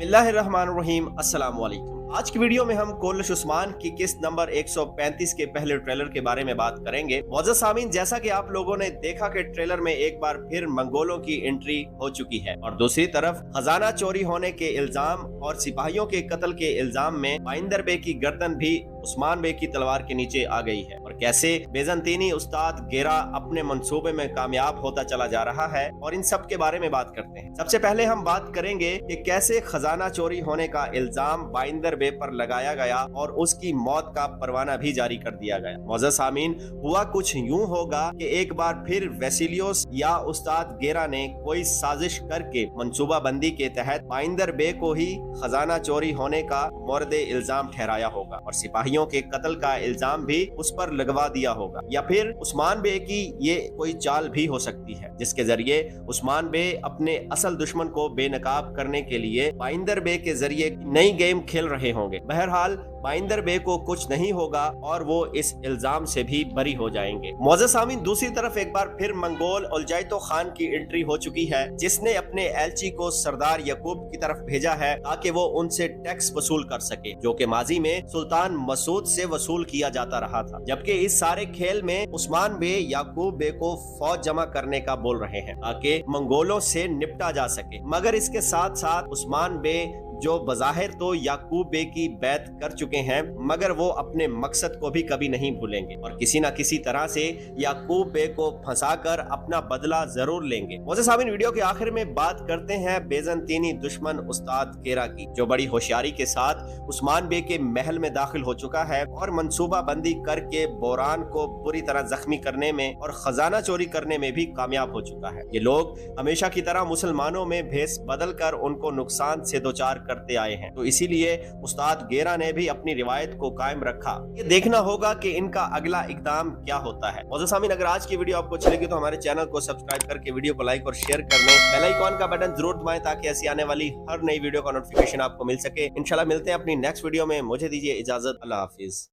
बिस्मिल्लाहिर्रहमानिर्रहीम, अस्सलाम वालेकुम। आज की वीडियो में हम कोल्लश उस्मान की किस्त नंबर 135 के पहले ट्रेलर के बारे में बात करेंगे। मौजूद सामीन, जैसा कि आप लोगों ने देखा कि ट्रेलर में एक बार फिर मंगोलों की एंट्री हो चुकी है और दूसरी तरफ खजाना चोरी होने के इल्जाम और सिपाहियों के कत्ल के इल्जाम में बाइंदर बे की गर्दन भी उस्मान बे की तलवार के नीचे आ गई है और कैसे बेजंतीनी उस्ताद गेरा अपने मंसूबे में कामयाब होता चला जा रहा है और इन सब के बारे में बात करते हैं। सबसे पहले हम बात करेंगे कि कैसे खजाना चोरी होने का इल्जाम बाइंदर बे पर लगाया गया और उसकी मौत का परवाना भी जारी कर दिया गया। मौजूद सामीन, हुआ कुछ यूं होगा कि एक बार फिर वेसिलियोस या उस्ताद गेरा ने कोई साजिश करके मंसूबा बंदी के तहत बाइंदर बे को ही खजाना चोरी होने का मोर्द इल्जाम ठहराया होगा और सिपाहियों के कत्ल का इल्जाम भी उस पर लगवा दिया होगा, या फिर उस्मान बे की ये कोई चाल भी हो सकती है जिसके जरिए उस्मान बे अपने असल दुश्मन को बेनकाब करने के लिए बाइंदर बे के जरिए नई गेम खेल रहे होंगे। बहरहाल बाइंदर बे को कुछ नहीं होगा और वो इस इल्जाम से भी बरी हो जाएंगे। मौजूद सामीन, दूसरी तरफ एक बार फिर मंगोल उलजैतो खान की एंट्री हो चुकी है, जिसने अपने एलची को सरदार यकूब की तरफ भेजा है ताकि वो उनसे टैक्स वसूल कर सके, जो कि माजी में सुल्तान मसूद से वसूल किया जाता रहा था। जबकि इस सारे खेल में उस्मान बे याकूब बे को फौज जमा करने का बोल रहे हैं ताकि मंगोलों से निपटा जा सके, मगर इसके साथ साथ उस्मान बे जो बज़ाहिर तो याकूब बे की बैत कर चुके हैं, मगर वो अपने मकसद को भी कभी नहीं भूलेंगे और किसी न किसी तरह से याकूब बे को फंसाकर अपना बदला जरूर लेंगे। मौजूद सामीन, वीडियो के आखिर में बात करते हैं बेजंतीनी दुश्मन उस्ताद गेरा की, जो बड़ी होशियारी के साथ उस्मान बे के महल में दाखिल हो चुका है और मंसूबा बंदी करके बोरान को बुरी तरह जख्मी करने में और खजाना चोरी करने में भी कामयाब हो चुका है। ये लोग हमेशा की तरह मुसलमानों में भेस बदल कर उनको नुकसान से दो चार करते आए हैं, तो इसीलिए उस्ताद गेरा ने भी अपनी रिवायत को कायम रखा। ये देखना होगा कि इनका अगला इकदाम क्या होता है। मौजूद सामीन, अगर आज की वीडियो आपको अच्छी लगी तो हमारे चैनल को सब्सक्राइब करके वीडियो को लाइक और शेयर कर लें। बेल आइकॉन का बटन जरूर दबाएं ताकि ऐसी आने वाली हर नई वीडियो का नोटिफिकेशन आपको मिल सके। इंशाल्लाह मिलते हैं अपनी नेक्स्ट वीडियो में। मुझे दीजिए इजाजत। अल्लाह हाफिज।